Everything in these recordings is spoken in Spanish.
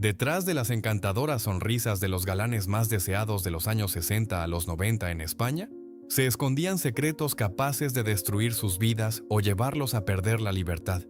Detrás de las encantadoras sonrisas de los galanes más deseados de los años 60 a los 90 en España, se escondían secretos capaces de destruir sus vidas o llevarlos a perder la libertad.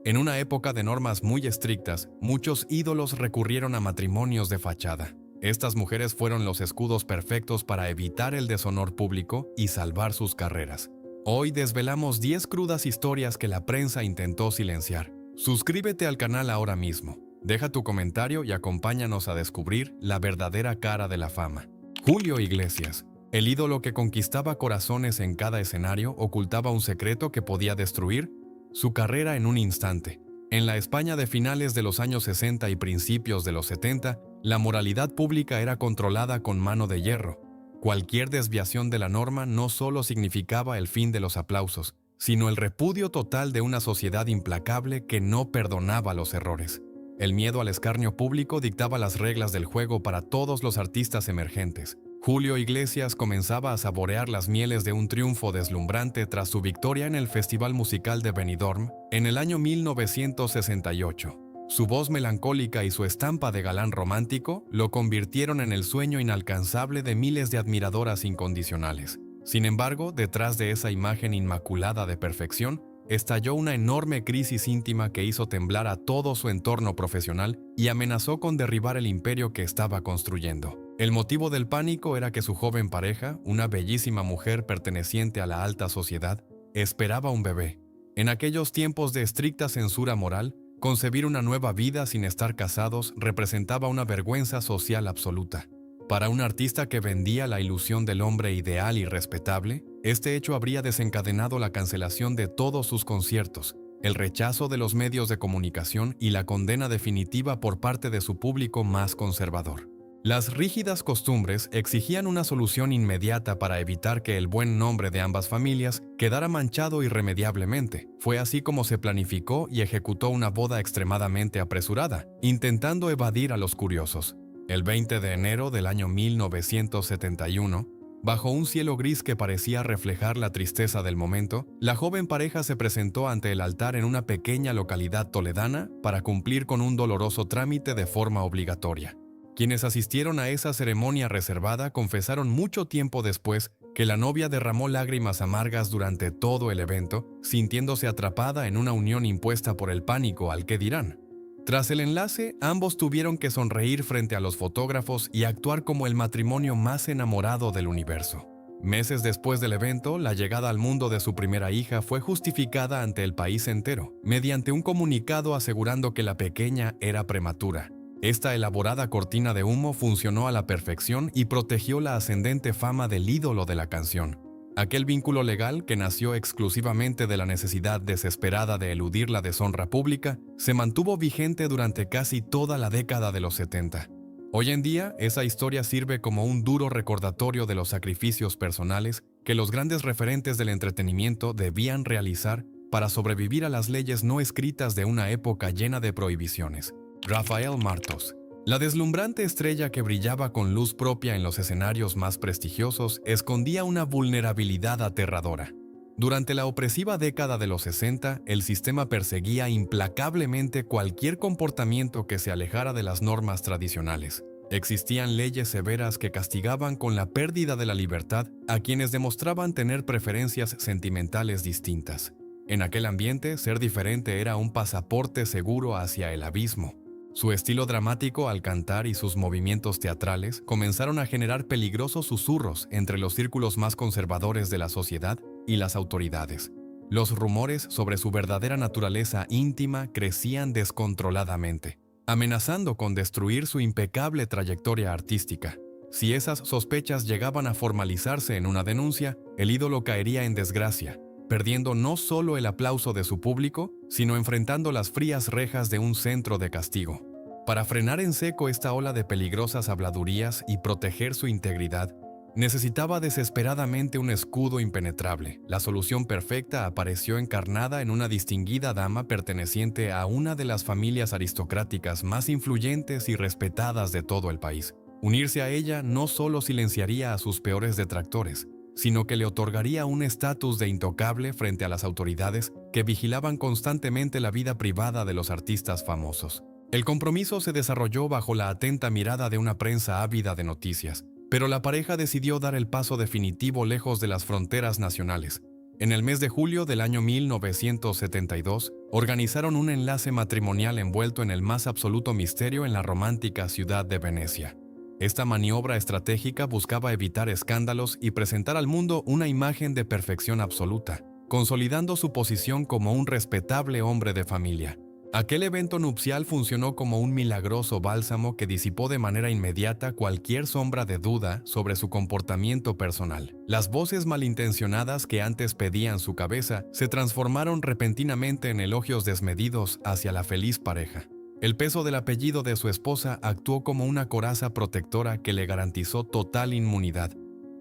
En una época de normas muy estrictas, muchos ídolos recurrieron a matrimonios de fachada. Estas mujeres fueron los escudos perfectos para evitar el deshonor público y salvar sus carreras. Hoy desvelamos 10 crudas historias que la prensa intentó silenciar. Suscríbete al canal ahora mismo. Deja tu comentario y acompáñanos a descubrir la verdadera cara de la fama. Julio Iglesias, el ídolo que conquistaba corazones en cada escenario, ocultaba un secreto que podía destruir su carrera en un instante. En la España de finales de los años 60 y principios de los 70, la moralidad pública era controlada con mano de hierro. Cualquier desviación de la norma no solo significaba el fin de los aplausos, sino el repudio total de una sociedad implacable que no perdonaba los errores. El miedo al escarnio público dictaba las reglas del juego para todos los artistas emergentes. Julio Iglesias comenzaba a saborear las mieles de un triunfo deslumbrante tras su victoria en el Festival Musical de Benidorm en el año 1968. Su voz melancólica y su estampa de galán romántico lo convirtieron en el sueño inalcanzable de miles de admiradoras incondicionales. Sin embargo, detrás de esa imagen inmaculada de perfección, estalló una enorme crisis íntima que hizo temblar a todo su entorno profesional y amenazó con derribar el imperio que estaba construyendo. El motivo del pánico era que su joven pareja, una bellísima mujer perteneciente a la alta sociedad, esperaba un bebé. En aquellos tiempos de estricta censura moral, concebir una nueva vida sin estar casados representaba una vergüenza social absoluta. Para un artista que vendía la ilusión del hombre ideal y respetable, este hecho habría desencadenado la cancelación de todos sus conciertos, el rechazo de los medios de comunicación y la condena definitiva por parte de su público más conservador. Las rígidas costumbres exigían una solución inmediata para evitar que el buen nombre de ambas familias quedara manchado irremediablemente. Fue así como se planificó y ejecutó una boda extremadamente apresurada, intentando evadir a los curiosos. El 20 de enero del año 1971, bajo un cielo gris que parecía reflejar la tristeza del momento, la joven pareja se presentó ante el altar en una pequeña localidad toledana para cumplir con un doloroso trámite de forma obligatoria. Quienes asistieron a esa ceremonia reservada confesaron mucho tiempo después que la novia derramó lágrimas amargas durante todo el evento, sintiéndose atrapada en una unión impuesta por el pánico al qué dirán. Tras el enlace, ambos tuvieron que sonreír frente a los fotógrafos y actuar como el matrimonio más enamorado del universo. Meses después del evento, la llegada al mundo de su primera hija fue justificada ante el país entero, mediante un comunicado asegurando que la pequeña era prematura. Esta elaborada cortina de humo funcionó a la perfección y protegió la ascendente fama del ídolo de la canción. Aquel vínculo legal, que nació exclusivamente de la necesidad desesperada de eludir la deshonra pública, se mantuvo vigente durante casi toda la década de los 70. Hoy en día, esa historia sirve como un duro recordatorio de los sacrificios personales que los grandes referentes del entretenimiento debían realizar para sobrevivir a las leyes no escritas de una época llena de prohibiciones. Rafael Martos. La deslumbrante estrella que brillaba con luz propia en los escenarios más prestigiosos escondía una vulnerabilidad aterradora. Durante la opresiva década de los 60, el sistema perseguía implacablemente cualquier comportamiento que se alejara de las normas tradicionales. Existían leyes severas que castigaban con la pérdida de la libertad a quienes demostraban tener preferencias sentimentales distintas. En aquel ambiente, ser diferente era un pasaporte seguro hacia el abismo. Su estilo dramático al cantar y sus movimientos teatrales comenzaron a generar peligrosos susurros entre los círculos más conservadores de la sociedad y las autoridades. Los rumores sobre su verdadera naturaleza íntima crecían descontroladamente, amenazando con destruir su impecable trayectoria artística. Si esas sospechas llegaban a formalizarse en una denuncia, el ídolo caería en desgracia, perdiendo no solo el aplauso de su público, sino enfrentando las frías rejas de un centro de castigo. Para frenar en seco esta ola de peligrosas habladurías y proteger su integridad, necesitaba desesperadamente un escudo impenetrable. La solución perfecta apareció encarnada en una distinguida dama perteneciente a una de las familias aristocráticas más influyentes y respetadas de todo el país. Unirse a ella no solo silenciaría a sus peores detractores, sino que le otorgaría un estatus de intocable frente a las autoridades que vigilaban constantemente la vida privada de los artistas famosos. El compromiso se desarrolló bajo la atenta mirada de una prensa ávida de noticias, pero la pareja decidió dar el paso definitivo lejos de las fronteras nacionales. En el mes de julio del año 1972, organizaron un enlace matrimonial envuelto en el más absoluto misterio en la romántica ciudad de Venecia. Esta maniobra estratégica buscaba evitar escándalos y presentar al mundo una imagen de perfección absoluta, consolidando su posición como un respetable hombre de familia. Aquel evento nupcial funcionó como un milagroso bálsamo que disipó de manera inmediata cualquier sombra de duda sobre su comportamiento personal. Las voces malintencionadas que antes pedían su cabeza se transformaron repentinamente en elogios desmedidos hacia la feliz pareja. El peso del apellido de su esposa actuó como una coraza protectora que le garantizó total inmunidad,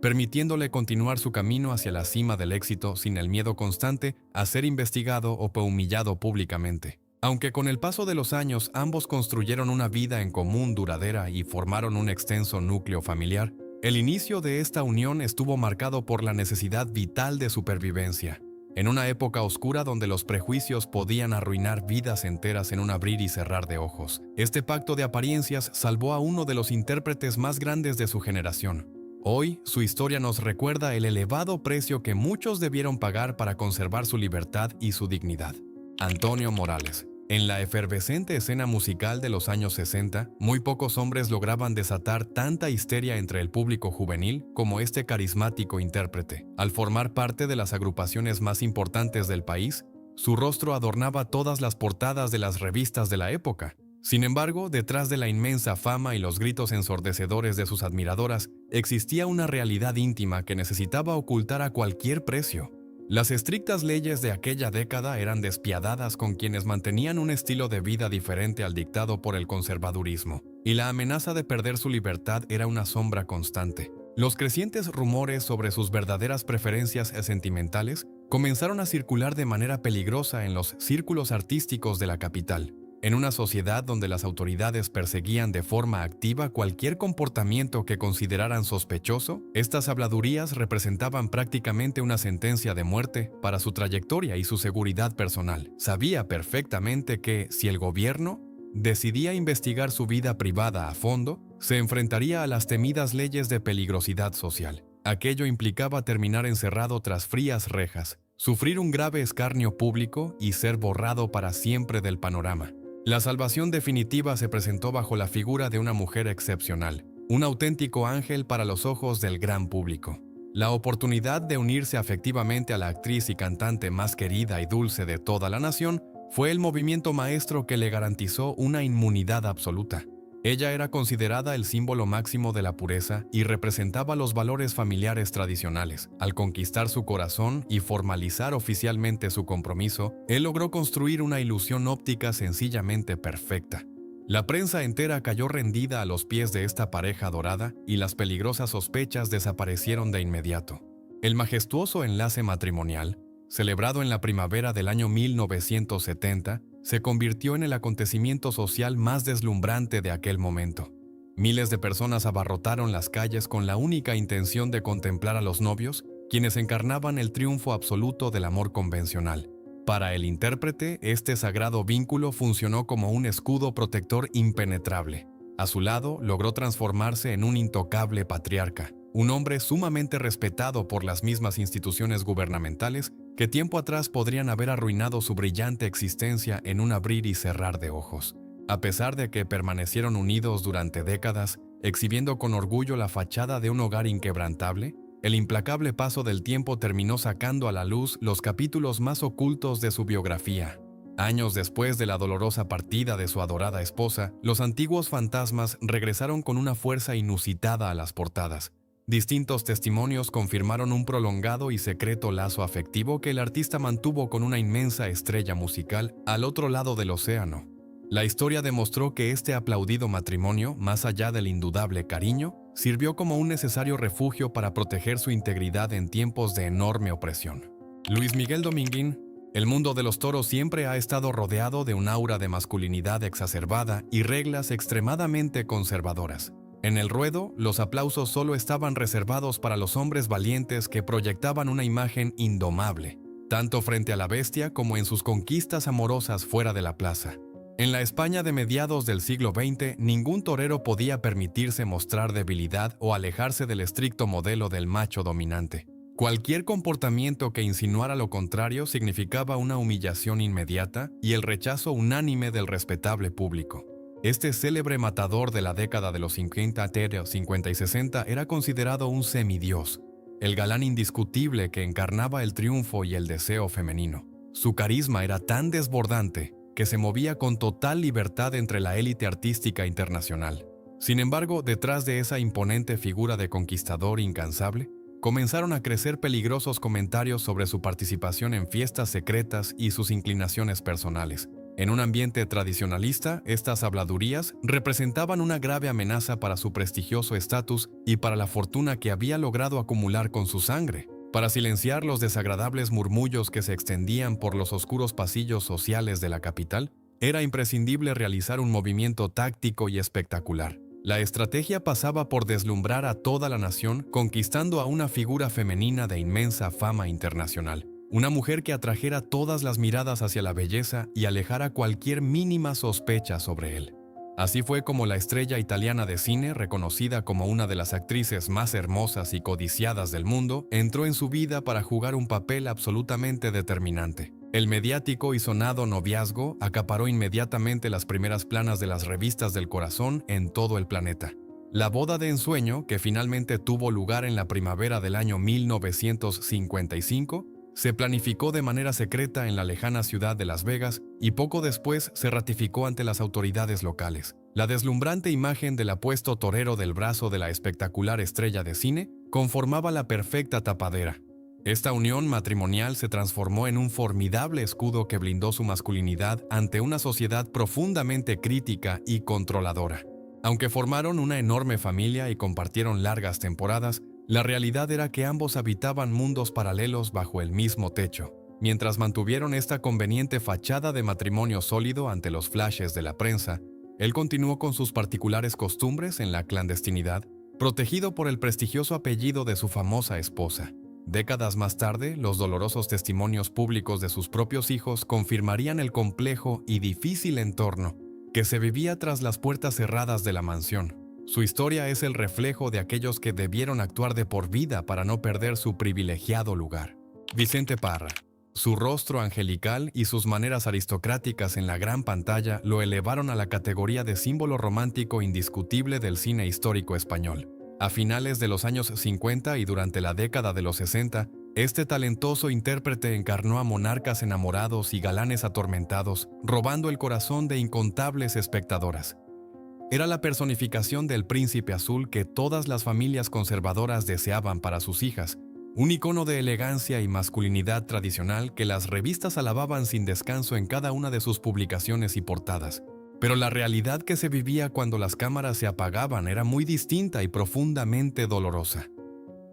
permitiéndole continuar su camino hacia la cima del éxito sin el miedo constante a ser investigado o humillado públicamente. Aunque con el paso de los años ambos construyeron una vida en común duradera y formaron un extenso núcleo familiar, el inicio de esta unión estuvo marcado por la necesidad vital de supervivencia. En una época oscura donde los prejuicios podían arruinar vidas enteras en un abrir y cerrar de ojos, este pacto de apariencias salvó a uno de los intérpretes más grandes de su generación. Hoy, su historia nos recuerda el elevado precio que muchos debieron pagar para conservar su libertad y su dignidad. Antonio Morales. En la efervescente escena musical de los años 60, muy pocos hombres lograban desatar tanta histeria entre el público juvenil como este carismático intérprete. Al formar parte de las agrupaciones más importantes del país, su rostro adornaba todas las portadas de las revistas de la época. Sin embargo, detrás de la inmensa fama y los gritos ensordecedores de sus admiradoras, existía una realidad íntima que necesitaba ocultar a cualquier precio. Las estrictas leyes de aquella década eran despiadadas con quienes mantenían un estilo de vida diferente al dictado por el conservadurismo, y la amenaza de perder su libertad era una sombra constante. Los crecientes rumores sobre sus verdaderas preferencias sentimentales comenzaron a circular de manera peligrosa en los círculos artísticos de la capital. En una sociedad donde las autoridades perseguían de forma activa cualquier comportamiento que consideraran sospechoso, estas habladurías representaban prácticamente una sentencia de muerte para su trayectoria y su seguridad personal. Sabía perfectamente que, si el gobierno decidía investigar su vida privada a fondo, se enfrentaría a las temidas leyes de peligrosidad social. Aquello implicaba terminar encerrado tras frías rejas, sufrir un grave escarnio público y ser borrado para siempre del panorama. La salvación definitiva se presentó bajo la figura de una mujer excepcional, un auténtico ángel para los ojos del gran público. La oportunidad de unirse afectivamente a la actriz y cantante más querida y dulce de toda la nación fue el movimiento maestro que le garantizó una inmunidad absoluta. Ella era considerada el símbolo máximo de la pureza y representaba los valores familiares tradicionales. Al conquistar su corazón y formalizar oficialmente su compromiso, él logró construir una ilusión óptica sencillamente perfecta. La prensa entera cayó rendida a los pies de esta pareja dorada y las peligrosas sospechas desaparecieron de inmediato. El majestuoso enlace matrimonial, celebrado en la primavera del año 1970, se convirtió en el acontecimiento social más deslumbrante de aquel momento. Miles de personas abarrotaron las calles con la única intención de contemplar a los novios, quienes encarnaban el triunfo absoluto del amor convencional. Para el intérprete, este sagrado vínculo funcionó como un escudo protector impenetrable. A su lado, logró transformarse en un intocable patriarca, un hombre sumamente respetado por las mismas instituciones gubernamentales que tiempo atrás podrían haber arruinado su brillante existencia en un abrir y cerrar de ojos. A pesar de que permanecieron unidos durante décadas, exhibiendo con orgullo la fachada de un hogar inquebrantable, el implacable paso del tiempo terminó sacando a la luz los capítulos más ocultos de su biografía. Años después de la dolorosa partida de su adorada esposa, los antiguos fantasmas regresaron con una fuerza inusitada a las portadas. Distintos testimonios confirmaron un prolongado y secreto lazo afectivo que el artista mantuvo con una inmensa estrella musical al otro lado del océano. La historia demostró que este aplaudido matrimonio, más allá del indudable cariño, sirvió como un necesario refugio para proteger su integridad en tiempos de enorme opresión. Luis Miguel Dominguín. El mundo de los toros siempre ha estado rodeado de un aura de masculinidad exacerbada y reglas extremadamente conservadoras. En el ruedo, los aplausos solo estaban reservados para los hombres valientes que proyectaban una imagen indomable, tanto frente a la bestia como en sus conquistas amorosas fuera de la plaza. En la España de mediados del siglo XX, ningún torero podía permitirse mostrar debilidad o alejarse del estricto modelo del macho dominante. Cualquier comportamiento que insinuara lo contrario significaba una humillación inmediata y el rechazo unánime del respetable público. Este célebre matador de la década de los 50 y 60 era considerado un semidios, el galán indiscutible que encarnaba el triunfo y el deseo femenino. Su carisma era tan desbordante que se movía con total libertad entre la élite artística internacional. Sin embargo, detrás de esa imponente figura de conquistador incansable, comenzaron a crecer peligrosos comentarios sobre su participación en fiestas secretas y sus inclinaciones personales. En un ambiente tradicionalista, estas habladurías representaban una grave amenaza para su prestigioso estatus y para la fortuna que había logrado acumular con su sangre. Para silenciar los desagradables murmullos que se extendían por los oscuros pasillos sociales de la capital, era imprescindible realizar un movimiento táctico y espectacular. La estrategia pasaba por deslumbrar a toda la nación, conquistando a una figura femenina de inmensa fama internacional. Una mujer que atrajera todas las miradas hacia la belleza y alejara cualquier mínima sospecha sobre él. Así fue como la estrella italiana de cine, reconocida como una de las actrices más hermosas y codiciadas del mundo, entró en su vida para jugar un papel absolutamente determinante. El mediático y sonado noviazgo acaparó inmediatamente las primeras planas de las revistas del corazón en todo el planeta. La boda de ensueño, que finalmente tuvo lugar en la primavera del año 1955, se planificó de manera secreta en la lejana ciudad de Las Vegas y poco después se ratificó ante las autoridades locales. La deslumbrante imagen del apuesto torero del brazo de la espectacular estrella de cine conformaba la perfecta tapadera. Esta unión matrimonial se transformó en un formidable escudo que blindó su masculinidad ante una sociedad profundamente crítica y controladora. Aunque formaron una enorme familia y compartieron largas temporadas, la realidad era que ambos habitaban mundos paralelos bajo el mismo techo. Mientras mantuvieron esta conveniente fachada de matrimonio sólido ante los flashes de la prensa, él continuó con sus particulares costumbres en la clandestinidad, protegido por el prestigioso apellido de su famosa esposa. Décadas más tarde, los dolorosos testimonios públicos de sus propios hijos confirmarían el complejo y difícil entorno que se vivía tras las puertas cerradas de la mansión. Su historia es el reflejo de aquellos que debieron actuar de por vida para no perder su privilegiado lugar. Vicente Parra. Su rostro angelical y sus maneras aristocráticas en la gran pantalla lo elevaron a la categoría de símbolo romántico indiscutible del cine histórico español. A finales de los años 50 y durante la década de los 60, este talentoso intérprete encarnó a monarcas enamorados y galanes atormentados, robando el corazón de incontables espectadoras. Era la personificación del príncipe azul que todas las familias conservadoras deseaban para sus hijas, un icono de elegancia y masculinidad tradicional que las revistas alababan sin descanso en cada una de sus publicaciones y portadas. Pero la realidad que se vivía cuando las cámaras se apagaban era muy distinta y profundamente dolorosa.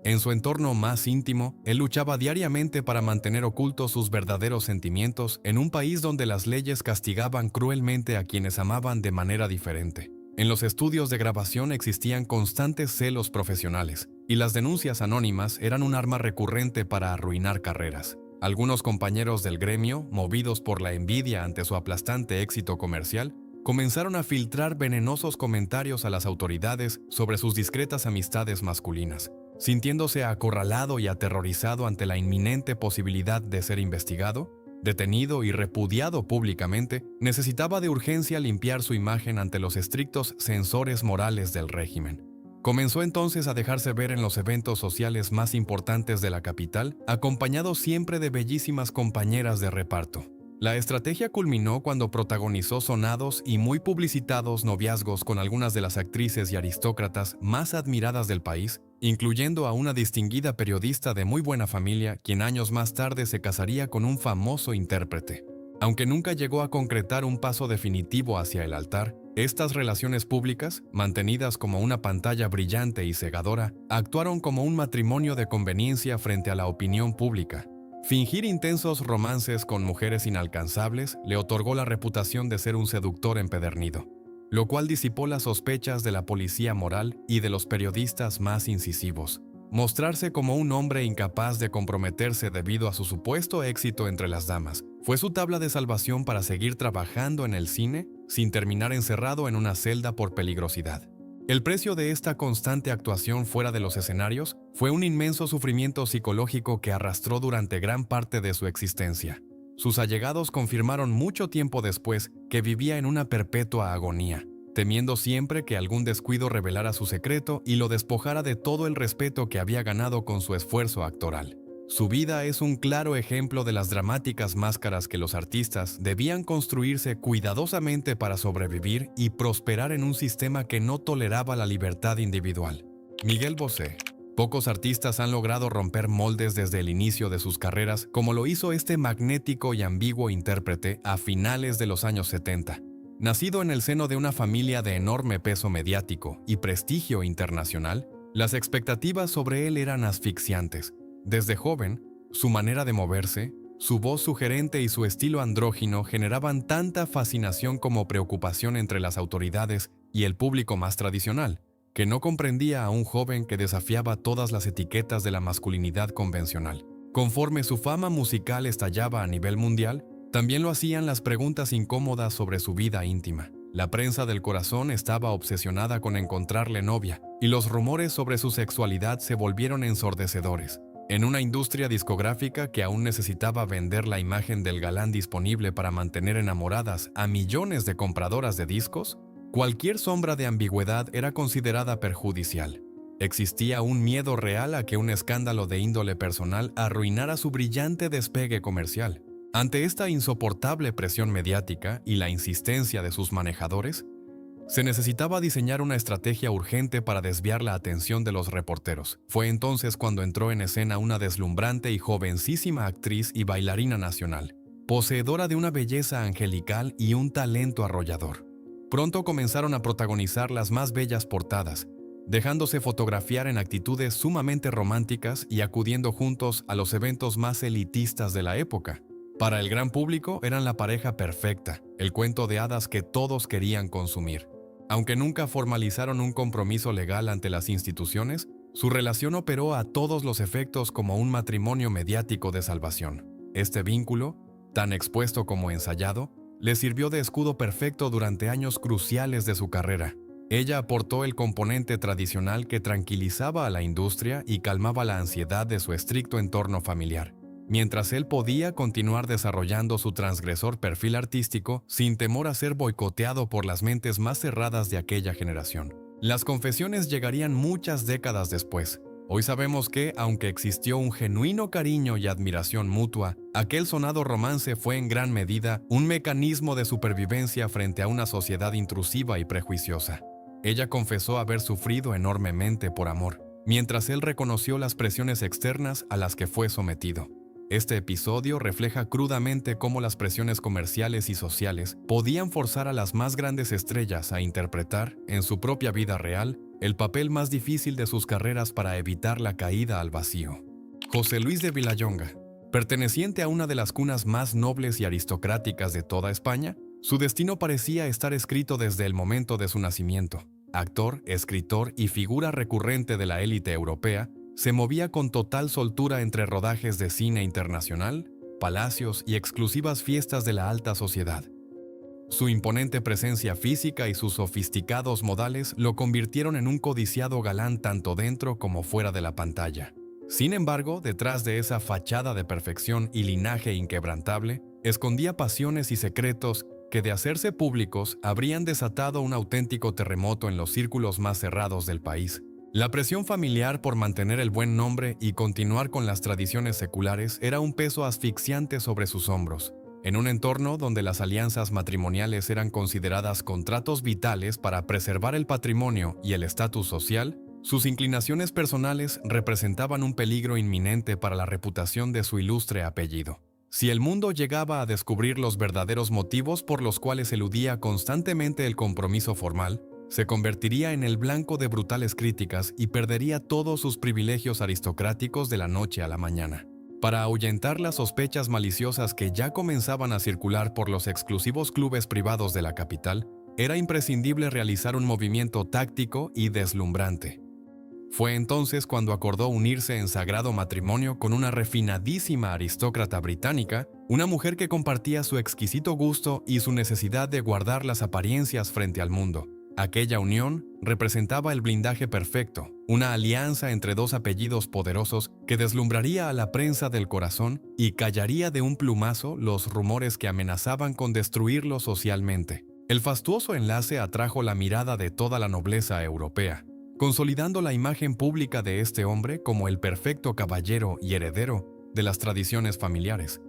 En su entorno más íntimo, él luchaba diariamente para mantener ocultos sus verdaderos sentimientos en un país donde las leyes castigaban cruelmente a quienes amaban de manera diferente. En los estudios de grabación existían constantes celos profesionales, y las denuncias anónimas eran un arma recurrente para arruinar carreras. Algunos compañeros del gremio, movidos por la envidia ante su aplastante éxito comercial, comenzaron a filtrar venenosos comentarios a las autoridades sobre sus discretas amistades masculinas. Sintiéndose acorralado y aterrorizado ante la inminente posibilidad de ser investigado, detenido y repudiado públicamente, necesitaba de urgencia limpiar su imagen ante los estrictos censores morales del régimen. Comenzó entonces a dejarse ver en los eventos sociales más importantes de la capital, acompañado siempre de bellísimas compañeras de reparto. La estrategia culminó cuando protagonizó sonados y muy publicitados noviazgos con algunas de las actrices y aristócratas más admiradas del país, incluyendo a una distinguida periodista de muy buena familia, quien años más tarde se casaría con un famoso intérprete. Aunque nunca llegó a concretar un paso definitivo hacia el altar, estas relaciones públicas, mantenidas como una pantalla brillante y cegadora, actuaron como un matrimonio de conveniencia frente a la opinión pública. Fingir intensos romances con mujeres inalcanzables le otorgó la reputación de ser un seductor empedernido, lo cual disipó las sospechas de la policía moral y de los periodistas más incisivos. Mostrarse como un hombre incapaz de comprometerse debido a su supuesto éxito entre las damas fue su tabla de salvación para seguir trabajando en el cine sin terminar encerrado en una celda por peligrosidad. El precio de esta constante actuación fuera de los escenarios fue un inmenso sufrimiento psicológico que arrastró durante gran parte de su existencia. Sus allegados confirmaron mucho tiempo después que vivía en una perpetua agonía, temiendo siempre que algún descuido revelara su secreto y lo despojara de todo el respeto que había ganado con su esfuerzo actoral. Su vida es un claro ejemplo de las dramáticas máscaras que los artistas debían construirse cuidadosamente para sobrevivir y prosperar en un sistema que no toleraba la libertad individual. Miguel Bosé. Pocos artistas han logrado romper moldes desde el inicio de sus carreras, como lo hizo este magnético y ambiguo intérprete a finales de los años 70. Nacido en el seno de una familia de enorme peso mediático y prestigio internacional, las expectativas sobre él eran asfixiantes. Desde joven, su manera de moverse, su voz sugerente y su estilo andrógino generaban tanta fascinación como preocupación entre las autoridades y el público más tradicional, que no comprendía a un joven que desafiaba todas las etiquetas de la masculinidad convencional. Conforme su fama musical estallaba a nivel mundial, también lo hacían las preguntas incómodas sobre su vida íntima. La prensa del corazón estaba obsesionada con encontrarle novia, y los rumores sobre su sexualidad se volvieron ensordecedores. En una industria discográfica que aún necesitaba vender la imagen del galán disponible para mantener enamoradas a millones de compradoras de discos, cualquier sombra de ambigüedad era considerada perjudicial. Existía un miedo real a que un escándalo de índole personal arruinara su brillante despegue comercial. Ante esta insoportable presión mediática y la insistencia de sus manejadores, se necesitaba diseñar una estrategia urgente para desviar la atención de los reporteros. Fue entonces cuando entró en escena una deslumbrante y jovencísima actriz y bailarina nacional, poseedora de una belleza angelical y un talento arrollador. Pronto comenzaron a protagonizar las más bellas portadas, dejándose fotografiar en actitudes sumamente románticas y acudiendo juntos a los eventos más elitistas de la época. Para el gran público eran la pareja perfecta, el cuento de hadas que todos querían consumir. Aunque nunca formalizaron un compromiso legal ante las instituciones, su relación operó a todos los efectos como un matrimonio mediático de salvación. Este vínculo, tan expuesto como ensayado, le sirvió de escudo perfecto durante años cruciales de su carrera. Ella aportó el componente tradicional que tranquilizaba a la industria y calmaba la ansiedad de su estricto entorno familiar, mientras él podía continuar desarrollando su transgresor perfil artístico sin temor a ser boicoteado por las mentes más cerradas de aquella generación. Las confesiones llegarían muchas décadas después. Hoy sabemos que, aunque existió un genuino cariño y admiración mutua, aquel sonado romance fue en gran medida un mecanismo de supervivencia frente a una sociedad intrusiva y prejuiciosa. Ella confesó haber sufrido enormemente por amor, mientras él reconoció las presiones externas a las que fue sometido. Este episodio refleja crudamente cómo las presiones comerciales y sociales podían forzar a las más grandes estrellas a interpretar, en su propia vida real, el papel más difícil de sus carreras para evitar la caída al vacío. José Luis de Vilallonga. Perteneciente a una de las cunas más nobles y aristocráticas de toda España, su destino parecía estar escrito desde el momento de su nacimiento. Actor, escritor y figura recurrente de la élite europea, se movía con total soltura entre rodajes de cine internacional, palacios y exclusivas fiestas de la alta sociedad. Su imponente presencia física y sus sofisticados modales lo convirtieron en un codiciado galán tanto dentro como fuera de la pantalla. Sin embargo, detrás de esa fachada de perfección y linaje inquebrantable, escondía pasiones y secretos que, de hacerse públicos, habrían desatado un auténtico terremoto en los círculos más cerrados del país. La presión familiar por mantener el buen nombre y continuar con las tradiciones seculares era un peso asfixiante sobre sus hombros. En un entorno donde las alianzas matrimoniales eran consideradas contratos vitales para preservar el patrimonio y el estatus social, sus inclinaciones personales representaban un peligro inminente para la reputación de su ilustre apellido. Si el mundo llegaba a descubrir los verdaderos motivos por los cuales eludía constantemente el compromiso formal, se convertiría en el blanco de brutales críticas y perdería todos sus privilegios aristocráticos de la noche a la mañana. Para ahuyentar las sospechas maliciosas que ya comenzaban a circular por los exclusivos clubes privados de la capital, era imprescindible realizar un movimiento táctico y deslumbrante. Fue entonces cuando acordó unirse en sagrado matrimonio con una refinadísima aristócrata británica Una mujer que compartía su exquisito gusto y su necesidad de guardar las apariencias frente al mundo. Aquella unión representaba el blindaje perfecto, una alianza entre dos apellidos poderosos que deslumbraría a la prensa del corazón y callaría de un plumazo los rumores que amenazaban con destruirlo socialmente. El fastuoso enlace atrajo la mirada de toda la nobleza europea, consolidando la imagen pública de este hombre como el perfecto caballero y heredero de las tradiciones familiares.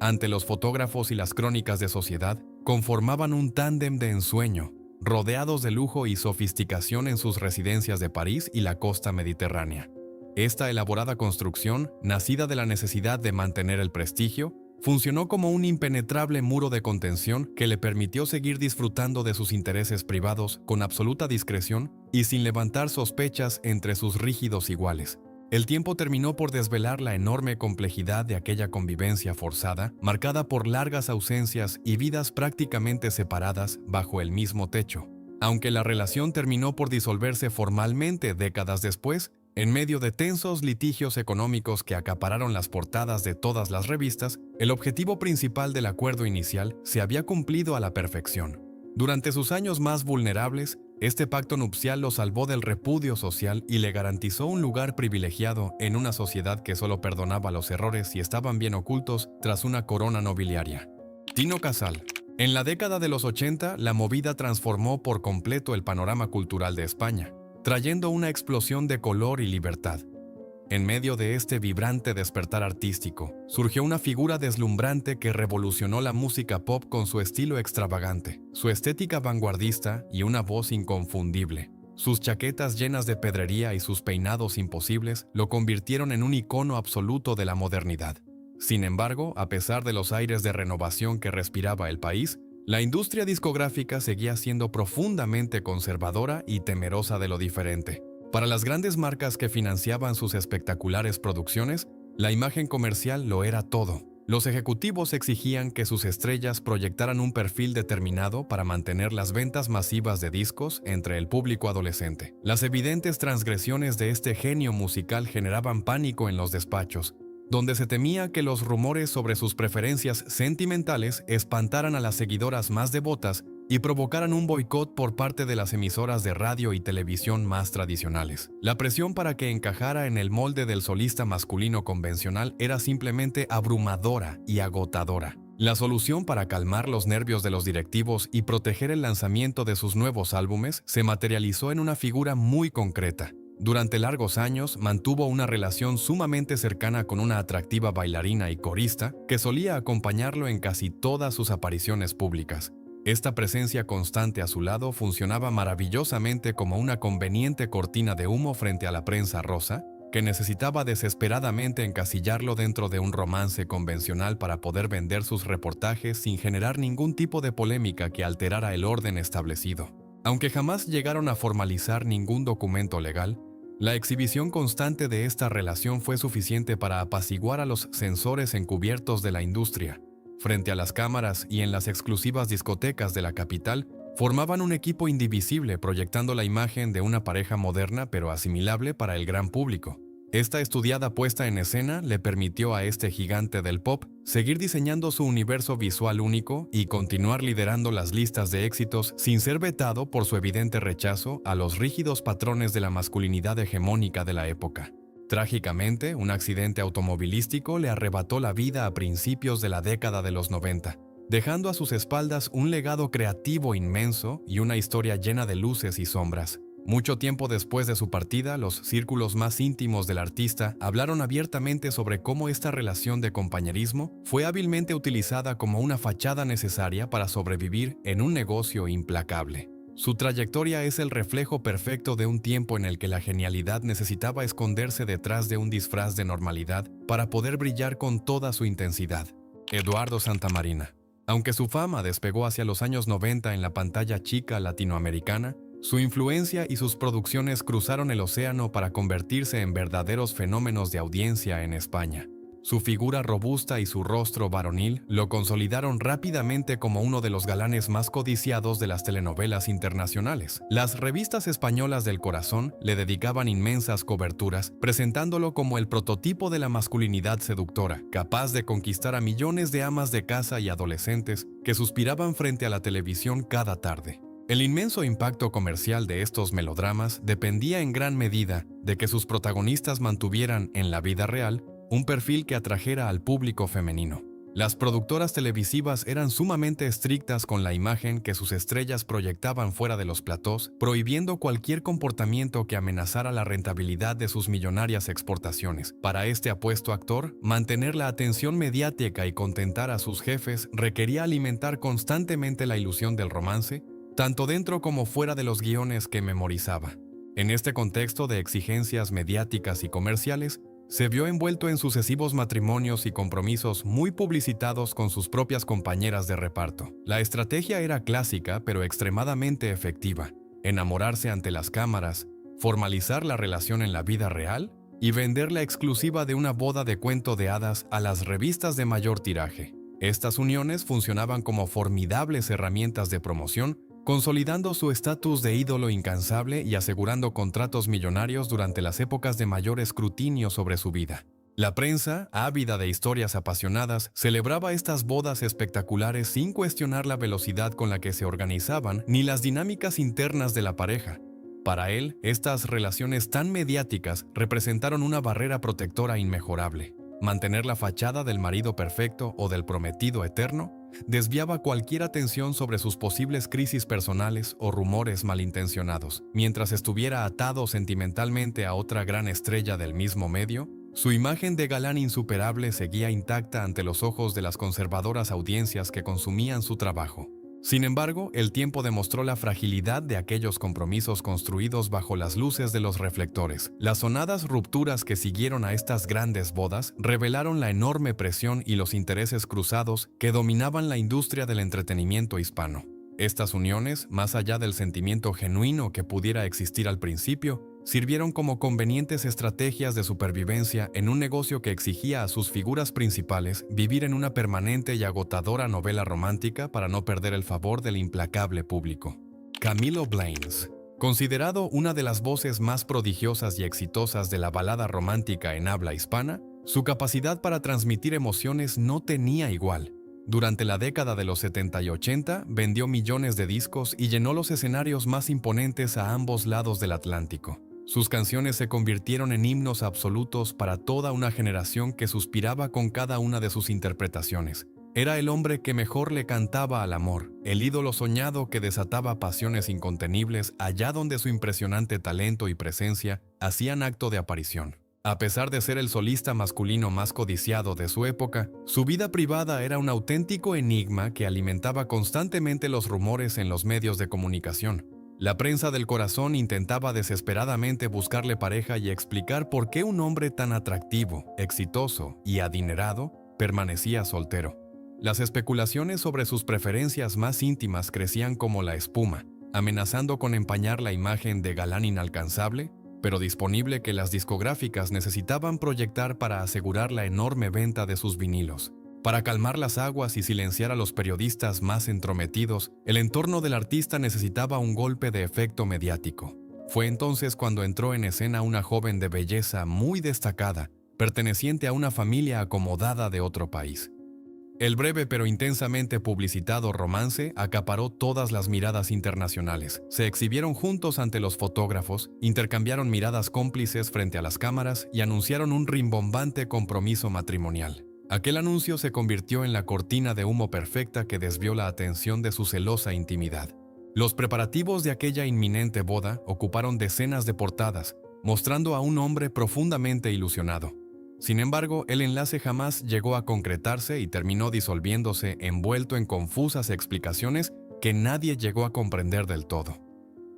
Ante los fotógrafos y las crónicas de sociedad, conformaban un tándem de ensueño, rodeados de lujo y sofisticación en sus residencias de París y la costa mediterránea. Esta elaborada construcción, nacida de la necesidad de mantener el prestigio, funcionó como un impenetrable muro de contención que le permitió seguir disfrutando de sus intereses privados con absoluta discreción y sin levantar sospechas entre sus rígidos iguales. El tiempo terminó por desvelar la enorme complejidad de aquella convivencia forzada, marcada por largas ausencias y vidas prácticamente separadas bajo el mismo techo. Aunque la relación terminó por disolverse formalmente décadas después, en medio de tensos litigios económicos que acapararon las portadas de todas las revistas, el objetivo principal del acuerdo inicial se había cumplido a la perfección. Durante sus años más vulnerables, este pacto nupcial lo salvó del repudio social y le garantizó un lugar privilegiado en una sociedad que solo perdonaba los errores si estaban bien ocultos tras una corona nobiliaria. Tino Casal. En la década de los 80, la movida transformó por completo el panorama cultural de España, trayendo una explosión de color y libertad. En medio de este vibrante despertar artístico, surgió una figura deslumbrante que revolucionó la música pop con su estilo extravagante, su estética vanguardista y una voz inconfundible. Sus chaquetas llenas de pedrería y sus peinados imposibles lo convirtieron en un icono absoluto de la modernidad. Sin embargo, a pesar de los aires de renovación que respiraba el país, la industria discográfica seguía siendo profundamente conservadora y temerosa de lo diferente. Para las grandes marcas que financiaban sus espectaculares producciones, la imagen comercial lo era todo. Los ejecutivos exigían que sus estrellas proyectaran un perfil determinado para mantener las ventas masivas de discos entre el público adolescente. Las evidentes transgresiones de este genio musical generaban pánico en los despachos, donde se temía que los rumores sobre sus preferencias sentimentales espantaran a las seguidoras más devotas y provocaran un boicot por parte de las emisoras de radio y televisión más tradicionales. La presión para que encajara en el molde del solista masculino convencional era simplemente abrumadora y agotadora. La solución para calmar los nervios de los directivos y proteger el lanzamiento de sus nuevos álbumes se materializó en una figura muy concreta. Durante largos años mantuvo una relación sumamente cercana con una atractiva bailarina y corista que solía acompañarlo en casi todas sus apariciones públicas. Esta presencia constante a su lado funcionaba maravillosamente como una conveniente cortina de humo frente a la prensa rosa, que necesitaba desesperadamente encasillarlo dentro de un romance convencional para poder vender sus reportajes sin generar ningún tipo de polémica que alterara el orden establecido. Aunque jamás llegaron a formalizar ningún documento legal, la exhibición constante de esta relación fue suficiente para apaciguar a los censores encubiertos de la industria. Frente a las cámaras y en las exclusivas discotecas de la capital, formaban un equipo indivisible proyectando la imagen de una pareja moderna pero asimilable para el gran público. Esta estudiada puesta en escena le permitió a este gigante del pop seguir diseñando su universo visual único y continuar liderando las listas de éxitos sin ser vetado por su evidente rechazo a los rígidos patrones de la masculinidad hegemónica de la época. Trágicamente, un accidente automovilístico le arrebató la vida a principios de la década de los 90, dejando a sus espaldas un legado creativo inmenso y una historia llena de luces y sombras. Mucho tiempo después de su partida, los círculos más íntimos del artista hablaron abiertamente sobre cómo esta relación de compañerismo fue hábilmente utilizada como una fachada necesaria para sobrevivir en un negocio implacable. Su trayectoria es el reflejo perfecto de un tiempo en el que la genialidad necesitaba esconderse detrás de un disfraz de normalidad para poder brillar con toda su intensidad. Eduardo Santamarina. Aunque su fama despegó hacia los años 90 en la pantalla chica latinoamericana, su influencia y sus producciones cruzaron el océano para convertirse en verdaderos fenómenos de audiencia en España. Su figura robusta y su rostro varonil lo consolidaron rápidamente como uno de los galanes más codiciados de las telenovelas internacionales. Las revistas españolas del corazón le dedicaban inmensas coberturas, presentándolo como el prototipo de la masculinidad seductora, capaz de conquistar a millones de amas de casa y adolescentes que suspiraban frente a la televisión cada tarde. El inmenso impacto comercial de estos melodramas dependía en gran medida de que sus protagonistas mantuvieran, en la vida real, un perfil que atrajera al público femenino. Las productoras televisivas eran sumamente estrictas con la imagen que sus estrellas proyectaban fuera de los platós, prohibiendo cualquier comportamiento que amenazara la rentabilidad de sus millonarias exportaciones. Para este apuesto actor, mantener la atención mediática y contentar a sus jefes requería alimentar constantemente la ilusión del romance, tanto dentro como fuera de los guiones que memorizaba. En este contexto de exigencias mediáticas y comerciales, se vio envuelto en sucesivos matrimonios y compromisos muy publicitados con sus propias compañeras de reparto. La estrategia era clásica pero extremadamente efectiva: enamorarse ante las cámaras, formalizar la relación en la vida real y vender la exclusiva de una boda de cuento de hadas a las revistas de mayor tiraje. Estas uniones funcionaban como formidables herramientas de promoción, consolidando su estatus de ídolo incansable y asegurando contratos millonarios durante las épocas de mayor escrutinio sobre su vida. La prensa, ávida de historias apasionadas, celebraba estas bodas espectaculares sin cuestionar la velocidad con la que se organizaban ni las dinámicas internas de la pareja. Para él, estas relaciones tan mediáticas representaron una barrera protectora inmejorable. Mantener la fachada del marido perfecto o del prometido eterno desviaba cualquier atención sobre sus posibles crisis personales o rumores malintencionados. Mientras estuviera atado sentimentalmente a otra gran estrella del mismo medio, su imagen de galán insuperable seguía intacta ante los ojos de las conservadoras audiencias que consumían su trabajo. Sin embargo, el tiempo demostró la fragilidad de aquellos compromisos construidos bajo las luces de los reflectores. Las sonadas rupturas que siguieron a estas grandes bodas revelaron la enorme presión y los intereses cruzados que dominaban la industria del entretenimiento hispano. Estas uniones, más allá del sentimiento genuino que pudiera existir al principio, sirvieron como convenientes estrategias de supervivencia en un negocio que exigía a sus figuras principales vivir en una permanente y agotadora novela romántica para no perder el favor del implacable público. Camilo Blanes, considerado una de las voces más prodigiosas y exitosas de la balada romántica en habla hispana, su capacidad para transmitir emociones no tenía igual. Durante la década de los 70 y 80, vendió millones de discos y llenó los escenarios más imponentes a ambos lados del Atlántico. Sus canciones se convirtieron en himnos absolutos para toda una generación que suspiraba con cada una de sus interpretaciones. Era el hombre que mejor le cantaba al amor, el ídolo soñado que desataba pasiones incontenibles allá donde su impresionante talento y presencia hacían acto de aparición. A pesar de ser el solista masculino más codiciado de su época, su vida privada era un auténtico enigma que alimentaba constantemente los rumores en los medios de comunicación. La prensa del corazón intentaba desesperadamente buscarle pareja y explicar por qué un hombre tan atractivo, exitoso y adinerado permanecía soltero. Las especulaciones sobre sus preferencias más íntimas crecían como la espuma, amenazando con empañar la imagen de galán inalcanzable, pero disponible que las discográficas necesitaban proyectar para asegurar la enorme venta de sus vinilos. Para calmar las aguas y silenciar a los periodistas más entrometidos, el entorno del artista necesitaba un golpe de efecto mediático. Fue entonces cuando entró en escena una joven de belleza muy destacada, perteneciente a una familia acomodada de otro país. El breve pero intensamente publicitado romance acaparó todas las miradas internacionales. Se exhibieron juntos ante los fotógrafos, intercambiaron miradas cómplices frente a las cámaras y anunciaron un rimbombante compromiso matrimonial. Aquel anuncio se convirtió en la cortina de humo perfecta que desvió la atención de su celosa intimidad. Los preparativos de aquella inminente boda ocuparon decenas de portadas, mostrando a un hombre profundamente ilusionado. Sin embargo, el enlace jamás llegó a concretarse y terminó disolviéndose envuelto en confusas explicaciones que nadie llegó a comprender del todo.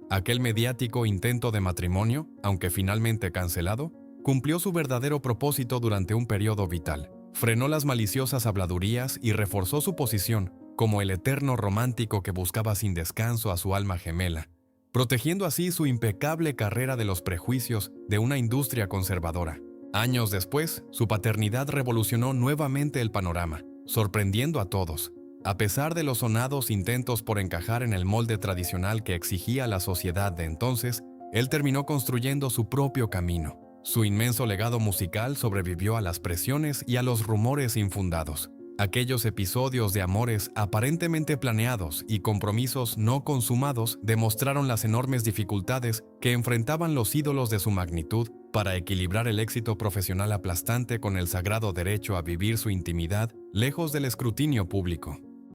Aquel mediático intento de matrimonio, aunque finalmente cancelado, cumplió su verdadero propósito durante un periodo vital. Frenó las maliciosas habladurías y reforzó su posición como el eterno romántico que buscaba sin descanso a su alma gemela, protegiendo así su impecable carrera de los prejuicios de una industria conservadora. Años después, su paternidad revolucionó nuevamente el panorama, sorprendiendo a todos. A pesar de los sonados intentos por encajar en el molde tradicional que exigía la sociedad de entonces, él terminó construyendo su propio camino. Su inmenso legado musical sobrevivió a las presiones y a los rumores infundados. Aquellos episodios de amores aparentemente planeados y compromisos no consumados demostraron las enormes dificultades que enfrentaban los ídolos de su magnitud para equilibrar el éxito profesional aplastante con el sagrado derecho a vivir su intimidad lejos del escrutinio público.